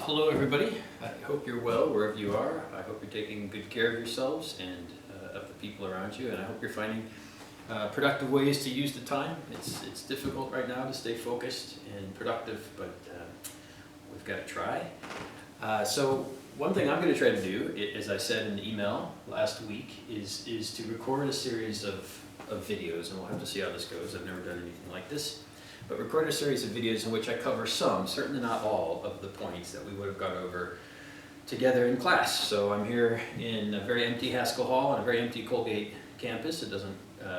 Hello everybody, I hope you're well wherever you are. I hope you're taking good care of yourselves and of the people around you, and I hope you're finding productive ways to use the time. It's difficult right now to stay focused and productive, but we've got to try. So one thing I'm going to try to do, as I said in the email last week, is to record a series of videos, and we'll have to see how this goes. I've never done anything like this. But record a series of videos in which I cover some, certainly not all, of the points that we would have gone over together in class. So I'm here in a very empty Haskell Hall on a very empty Colgate campus. It doesn't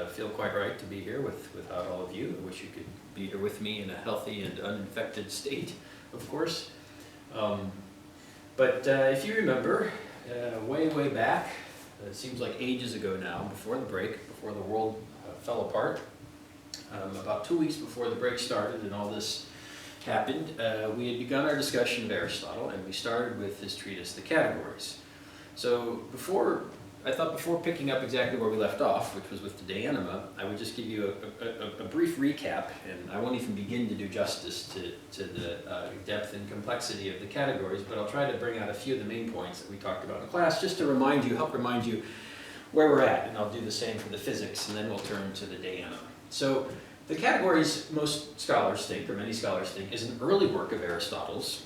feel quite right to be here without all of you. I wish you could be here with me in a healthy and uninfected state, of course. But if you remember, way back, it seems like ages ago now, before the break, before the world fell apart, about 2 weeks before the break started and all this happened, we had begun our discussion of Aristotle, and we started with his treatise, The Categories. So I thought before picking up exactly where we left off, which was with the De Anima, I would just give you a brief recap, and I won't even begin to do justice to the depth and complexity of the categories, but I'll try to bring out a few of the main points that we talked about in class, just to help remind you where we're at, and I'll do the same for the physics, and then we'll turn to the De Anima. So the categories, most scholars think, or many scholars think, is an early work of Aristotle's.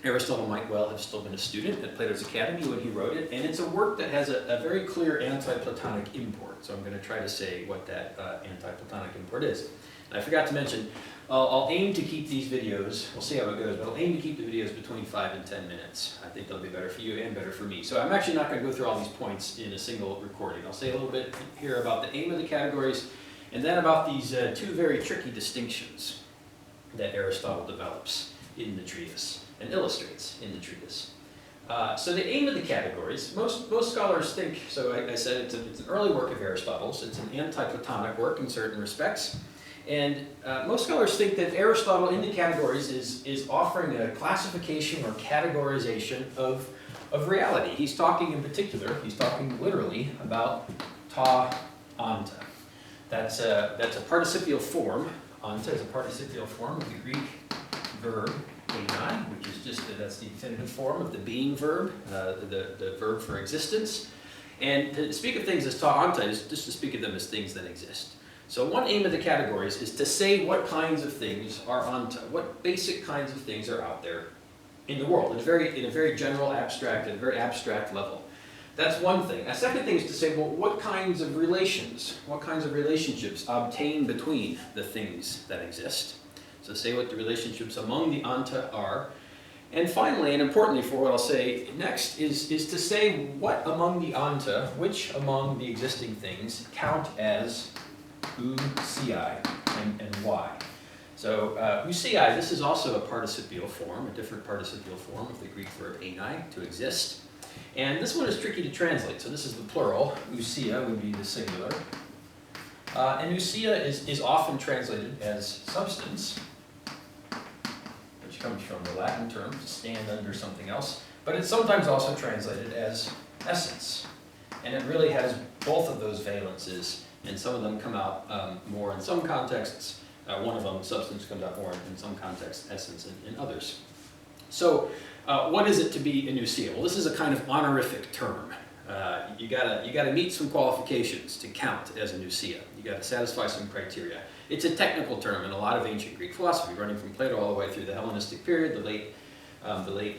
Aristotle might well have still been a student at Plato's Academy when he wrote it, and it's a work that has a very clear anti-Platonic import. So I'm going to try to say what that anti-Platonic import is. And I forgot to mention, I'll aim to keep these videos, we'll see how it goes, but I'll aim to keep the videos between 5 and 10 minutes. I think they'll be better for you and better for me. So I'm actually not going to go through all these points in a single recording. I'll say a little bit here about the aim of the categories, and then about these two very tricky distinctions that Aristotle develops in the treatise and illustrates in the treatise. So the aim of the categories, most scholars think, so I said it's an early work of Aristotle's, it's an anti-Platonic work in certain respects, and most scholars think that Aristotle in the categories is offering a classification or categorization of reality. He's talking in particular, he's talking literally about ta anta. That's a participial form. Anta is a participial form of the Greek verb einai, which is that's the infinitive form of the being verb, the verb for existence. And to speak of things as ta anta is just to speak of them as things that exist. So one aim of the categories is to say what kinds of things are anta, what basic kinds of things are out there in the world, in a very general, abstract, at a very abstract level. That's one thing. A second thing is to say, well, what kinds of relations, what kinds of relationships obtain between the things that exist? So say what the relationships among the anta are. And finally, and importantly for what I'll say next, is to say what among the anta, which among the existing things, count as ousiai and why. So ousiai, this is also a participial form, a different participial form of the Greek verb einai, to exist. And this one is tricky to translate. So this is the plural. Ousia would be the singular. And ousia is often translated as substance, which comes from the Latin term to stand under something else. But it's sometimes also translated as essence. And it really has both of those valences. And some of them come out more in some contexts. One of them, substance, comes out more in some contexts, essence in others. So what is it to be an ousia? Well, this is a kind of honorific term. You gotta meet some qualifications to count as an ousia. You gotta satisfy some criteria. It's a technical term in a lot of ancient Greek philosophy, running from Plato all the way through the Hellenistic period, the late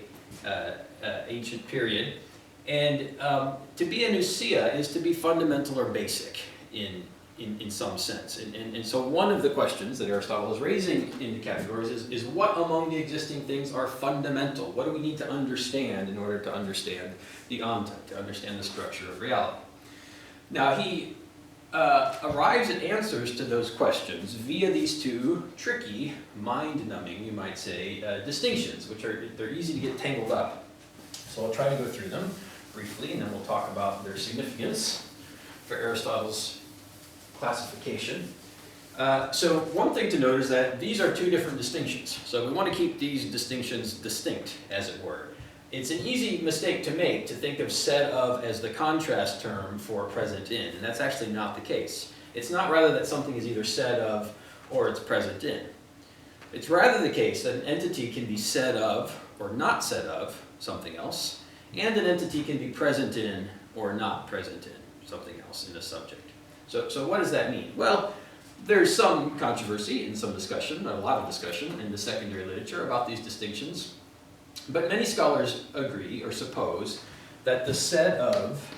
ancient period. And to be an ousia is to be fundamental or basic in some sense. And so one of the questions that Aristotle is raising in the categories is what among the existing things are fundamental? What do we need to understand in order to understand the anta, to understand the structure of reality? Now he arrives at answers to those questions via these two tricky, mind-numbing, you might say, distinctions, which they're easy to get tangled up. So I'll try to go through them briefly, and then we'll talk about their significance for Aristotle's classification. So one thing to note is that these are two different distinctions. So we want to keep these distinctions distinct, as it were. It's an easy mistake to make to think of said of as the contrast term for present in, and that's actually not the case. It's not rather that something is either said of or it's present in. It's rather the case that an entity can be said of or not said of something else, and an entity can be present in or not present in something else in a subject. So what does that mean? Well, there's some controversy and some discussion, a lot of discussion in the secondary literature about these distinctions, but many scholars agree or suppose that the said of,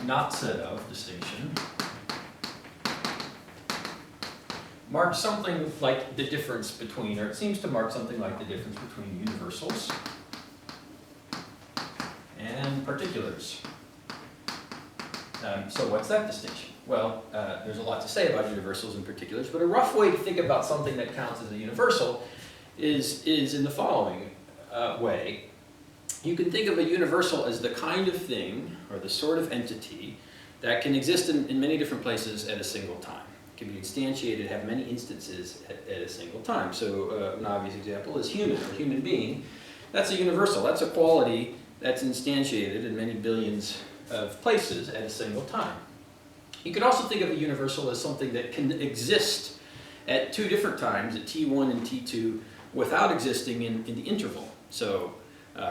not said of distinction marks something like the difference between, or it seems to mark something like the difference between universals and particulars. So what's that distinction? Well, there's a lot to say about universals and particulars, but a rough way to think about something that counts as a universal is in the following way. You can think of a universal as the kind of thing, or the sort of entity, that can exist in many different places at a single time. It can be instantiated, have many instances at a single time. So an obvious example is human, or human being. That's a universal. That's a quality that's instantiated in many billions of places at a single time. You could also think of a universal as something that can exist at two different times, at T1 and T2, without existing in the interval. So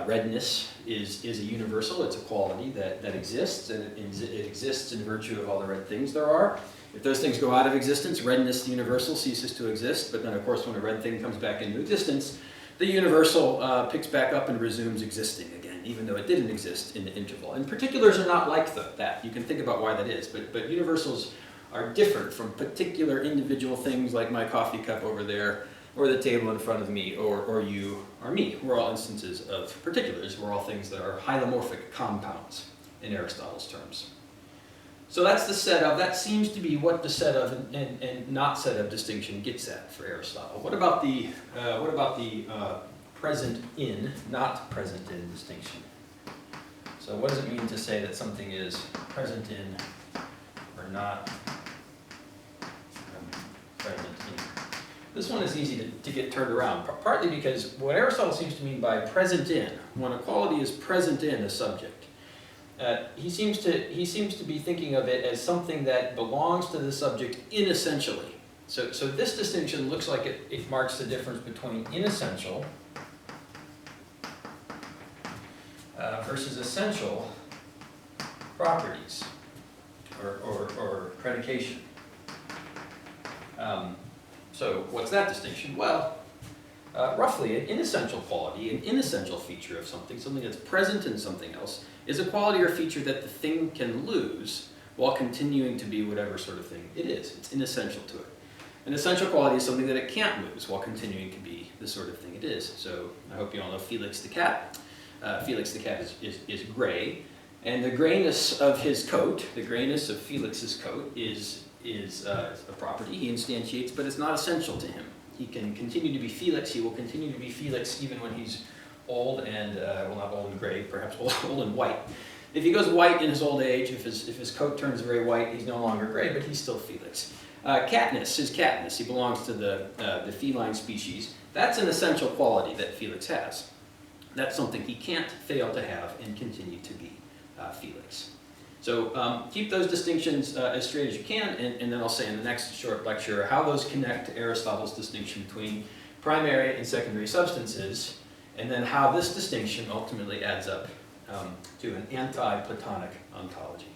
redness is a universal. It's a quality that exists, and it exists in virtue of all the red things there are. If those things go out of existence, redness, the universal, ceases to exist. But then, of course, when a red thing comes back into existence, the universal picks back up and resumes existing again, even though it didn't exist in the interval. And particulars are not like that. You can think about why that is. But universals are different from particular individual things like my coffee cup over there, or the table in front of me, or you or me. We're all instances of particulars. We're all things that are hylomorphic compounds in Aristotle's terms. So that's the set of. That seems to be what the set of and not set of distinction gets at for Aristotle. What about the present in, not present in distinction? So what does it mean to say that something is present in or not present in? This one is easy to get turned around, partly because what Aristotle seems to mean by present in, when a quality is present in a subject, he seems to be thinking of it as something that belongs to the subject inessentially. So this distinction looks like it marks the difference between inessential versus essential properties or predication. So what's that distinction? Well, roughly, an inessential quality, an inessential feature of something that's present in something else, is a quality or feature that the thing can lose while continuing to be whatever sort of thing it is. It's inessential to it. An essential quality is something that it can't lose while continuing to be the sort of thing it is. So I hope you all know Felix the cat. Felix the cat is gray, and the grayness of his coat, the grayness of Felix's coat, is a property he instantiates, but it's not essential to him. He can continue to be Felix. He will continue to be Felix even when he's old and, well, not old and gray, perhaps old and white. If he goes white in his old age, if his coat turns very white, he's no longer gray, but he's still Felix. Catness is catness. He belongs to the feline species. That's an essential quality that Felix has. That's something he can't fail to have and continue to be Felix. So keep those distinctions as straight as you can, and then I'll say in the next short lecture how those connect to Aristotle's distinction between primary and secondary substances, and then how this distinction ultimately adds up to an anti-Platonic ontology.